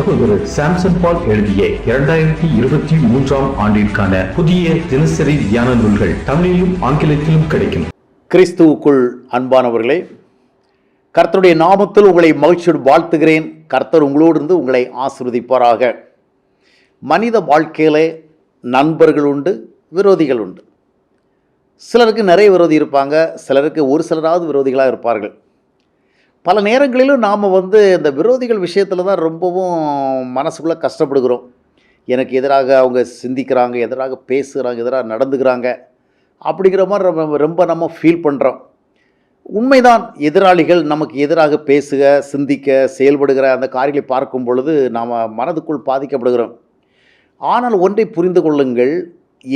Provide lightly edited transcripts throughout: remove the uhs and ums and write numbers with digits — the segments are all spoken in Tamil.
சகோதரர் சாம்சன் பால் எழுதிய 2023 ஆண்டிற்கான புதிய தினசரி தியான நூல்கள் தமிழிலும் ஆங்கிலத்திலும் கிடைக்கும். கிறிஸ்துவுக்குள் அன்பானவர்களே, கர்த்தருடைய நாமத்தில் உங்களை மகிழ்ச்சியோடு வாழ்த்துகிறேன். கர்த்தர் உங்களோடு இருந்து உங்களை ஆசீர்வதிப்பாராக. மனித வாழ்க்கையிலே நண்பர்கள் உண்டு, விரோதிகள் உண்டு. சிலருக்கு நிறைய விரோதி இருப்பாங்க, சிலருக்கு ஒரு சிலராவது விரோதிகளாக இருப்பார்கள். பல நேரங்களிலும் நாம் இந்த விரோதிகள் விஷயத்தில் தான் ரொம்பவும் மனசுக்குள்ளே கஷ்டப்படுகிறோம். எனக்கு எதிராக அவங்க சிந்திக்கிறாங்க, எதிராக பேசுகிறாங்க, எதிராக நடந்துக்கிறாங்க அப்படிங்கிற மாதிரி ரொம்ப நம்ம ஃபீல் பண்ணுறோம். உண்மைதான், எதிராளிகள் நமக்கு எதிராக பேசுக, சிந்திக்க, செயல்படுகிற அந்த காரியங்களை பார்க்கும் பொழுது நாம் மனதுக்குள் பாதிக்கப்படுகிறோம். ஆனால் ஒன்றை புரிந்து கொள்ளுங்கள்,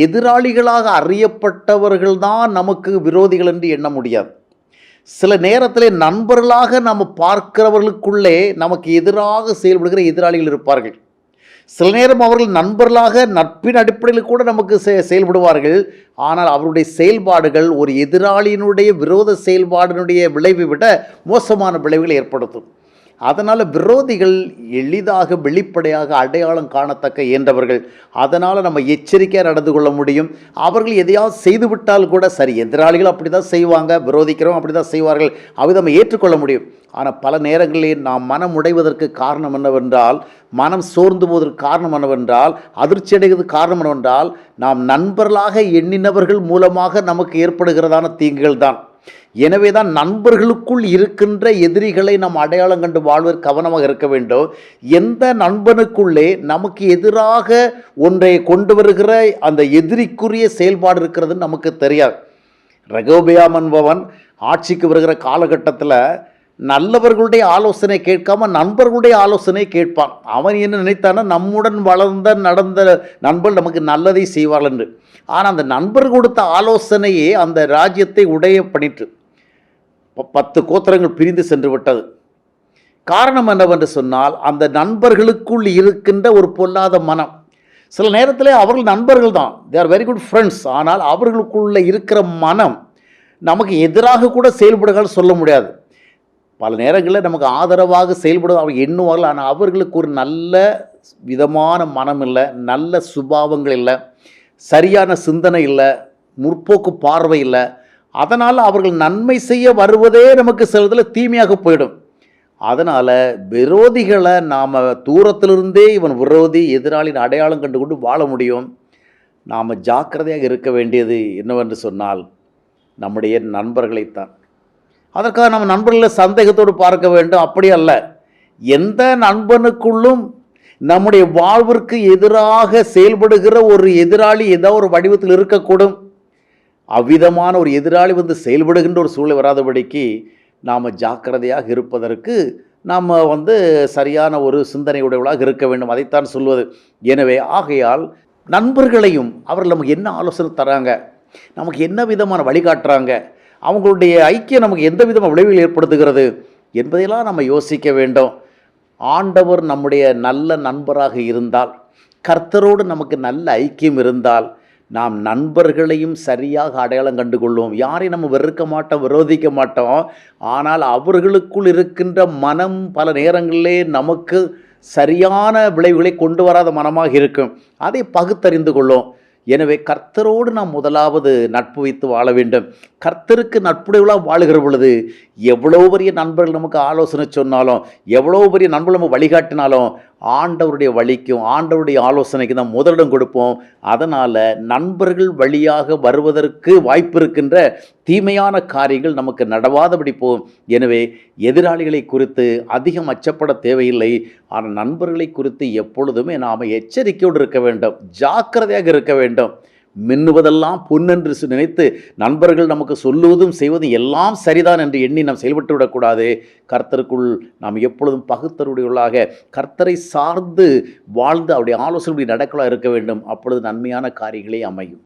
எதிராளிகளாக அறியப்பட்டவர்கள் தான் நமக்கு விரோதிகள் என்று எண்ண முடியாது. சில நேரத்தில் நண்பர்களாக நாம் பார்க்கிறவர்களுக்குள்ளே நமக்கு எதிராக செயல்படுகிற எதிராளிகள் இருப்பார்கள். சில நேரம் அவர்கள் நண்பர்களாக நட்பின் அடிப்படையில் கூட நமக்கு செயல்படுவார்கள். ஆனால் அவருடைய செயல்பாடுகள் ஒரு எதிராளியினுடைய விரோத செயல்பாடினுடைய விளைவை விட மோசமான விளைவுகளை ஏற்படுத்தும். அதனால் விரோதிகள் எளிதாக வெளிப்படையாக அடையாளம் காணத்தக்க இயன்றவர்கள். அதனால் நம்ம எச்சரிக்கையாக நடந்து கொள்ள முடியும். அவர்கள் எதையாவது செய்துவிட்டால் கூட சரி, எதிராளிகள் அப்படி தான் செய்வாங்க, விரோதிக்கிறவங்க அப்படி தான் செய்வார்கள், அதை நம்ம ஏற்றுக்கொள்ள முடியும். ஆனால் பல நேரங்களில் நாம் மனம் உடைவதற்கு காரணம் என்னவென்றால், மனம் சோர்ந்து போவதற்கு காரணம் என்னவென்றால், அதிர்ச்சி அடைவதற்கு காரணம் என்னவென்றால், நாம் நண்பர்களாக எண்ணினவர்கள் மூலமாக நமக்கு ஏற்படுகிறதான தீங்குகள் தான். எனவே தான் நண்பர்களுக்குள் இருக்கின்ற எதிரிகளை நாம் அடையாளம் கண்டு வாழ்வதற்கு கவனமாக இருக்க வேண்டும். எந்த நண்பனுக்குள்ளே நமக்கு எதிராக ஒன்றை கொண்டு வருகிற அந்த எதிரிக்குரிய செயல்பாடு இருக்கிறதுன்னு நமக்கு தெரியாது. ரெகோபெயாம் என்பவன் ஆட்சிக்கு வருகிற காலகட்டத்தில் நல்லவர்களுடைய ஆலோசனை கேட்காம நண்பர்களுடைய ஆலோசனை கேட்பான். அவன் என்ன நினைத்தானா, நம்முடன் நடந்த நண்பர்கள் நமக்கு நல்லதை செய்வார்கள் என்று. ஆனால் அந்த நண்பர் கொடுத்த ஆலோசனையே அந்த ராஜ்யத்தை உடைய பண்ணிற்று. 10 கோத்திரங்கள் பிரிந்து சென்று விட்டது. காரணம் என்னவென்று சொன்னால், அந்த நண்பர்களுக்குள் இருக்கின்ற ஒரு பொல்லாத மனம். சில நேரத்தில் அவர்கள் நண்பர்கள் தான், they are very good friends. ஆனால் அவர்களுக்குள்ள இருக்கிற மனம் நமக்கு எதிராக கூட செயல்படுகள் சொல்ல முடியாது. பல நேரங்களில் நமக்கு ஆதரவாக செயல்படுவது அவங்க எண்ணுவார்கள். ஆனால் அவர்களுக்கு ஒரு நல்ல விதமான மனம் இல்லை, நல்ல சுபாவங்கள் இல்லை, சரியான சிந்தனை இல்லை, முற்போக்கு பார்வை இல்லை. அதனால் அவர்கள் நன்மை செய்ய வருவதே நமக்கு சிலதில் தீமையாக போயிடும். அதனால் விரோதிகளை நாம் தூரத்திலிருந்தே இவன் விரோதி, எதிராளின் அடையாளம் கண்டு கொண்டு வாழ முடியும். நாம் ஜாக்கிரதையாக இருக்க வேண்டியது என்னவென்று சொன்னால், நம்முடைய நண்பர்களைத்தான். அதற்காக நம்ம நண்பர்களை சந்தேகத்தோடு பார்க்க வேண்டும், அப்படி அல்ல. எந்த நண்பனுக்குள்ளும் நம்முடைய வாழ்விற்கு எதிராக செயல்படுகிற ஒரு எதிராளி ஏதோ ஒரு வடிவத்தில் இருக்கக்கூடும். அவ்விதமான ஒரு எதிராளி செயல்படுகின்ற ஒரு சூழ்நிலை வராதபடிக்கு நாம் ஜாக்கிரதையாக இருப்பதற்கு நாம் சரியான ஒரு சிந்தனையுடையவளாக இருக்க வேண்டும். அதைத்தான் சொல்வது. எனவே ஆகையால் நண்பர்களையும் அவர்கள் நமக்கு என்ன ஆலோசனை தராங்க, நமக்கு என்ன விதமான வழிகாட்டுறாங்க, அவங்களுடைய ஐக்கியம் நமக்கு எந்த விதமான விளைவுகள் ஏற்படுத்துகிறது என்பதையெல்லாம் நம்ம யோசிக்க வேண்டும். ஆண்டவர் நம்முடைய நல்ல நண்பராக இருந்தால், கர்த்தரோடு நமக்கு நல்ல ஐக்கியம் இருந்தால், நாம் நண்பர்களையும் சரியாக அடையாளம் கண்டுகொள்வோம். யாரையும் நம்ம வெறுக்க மாட்டோம், விரோதிக்க மாட்டோம். ஆனால் அவர்களுக்குள் இருக்கின்ற மனம் பல நேரங்களிலே நமக்கு சரியான விளைவுகளை கொண்டு வராத மனமாக இருக்கும். அதை பகுத்தறிந்து கொள்ளும். எனவே கர்த்தரோடு நாம் முதலாவது நட்பு வைத்து வாழ வேண்டும். கர்த்தருக்கு நட்புடையவளாக வாழுகிற பொழுது எவ்வளோ பெரிய நண்பர்கள் நமக்கு ஆலோசனை சொன்னாலும், எவ்வளோ பெரிய நண்பர்கள் நம்ம வழிகாட்டினாலும், ஆண்டவருடைய வழிக்கும் ஆண்டவருடைய ஆலோசனைக்கு தான் முதலிடம் கொடுப்போம். அதனால் நண்பர்கள் வழியாக வருவதற்கு வாய்ப்பு இருக்கின்ற தீமையான காரியங்கள் நமக்கு நடவாதபடி போகும். எனவே எதிராளிகளை குறித்து அதிகம் அச்சப்பட தேவையில்லை. ஆனால் நண்பர்களை குறித்து எப்பொழுதுமே நாம் எச்சரிக்கையோடு இருக்க வேண்டும், ஜாக்கிரதையாக இருக்க வேண்டும். மின்னுவதெல்லாம் பொன்னென்று நினைத்து நண்பர்கள் நமக்கு சொல்லுவதும் செய்வதும் எல்லாம் சரிதான் என்று எண்ணி நாம் செயல்பட்டு விடக்கூடாது. கர்த்தருக்குள் நாம் எப்பொழுதும் பகுத்தறிவுடையவர்களாக கர்த்தரை சார்ந்து வாழ்ந்து அவருடைய ஆலோசனை நடக்கலாக இருக்க வேண்டும். அப்பொழுது நன்மையான காரியங்களே அமையும்.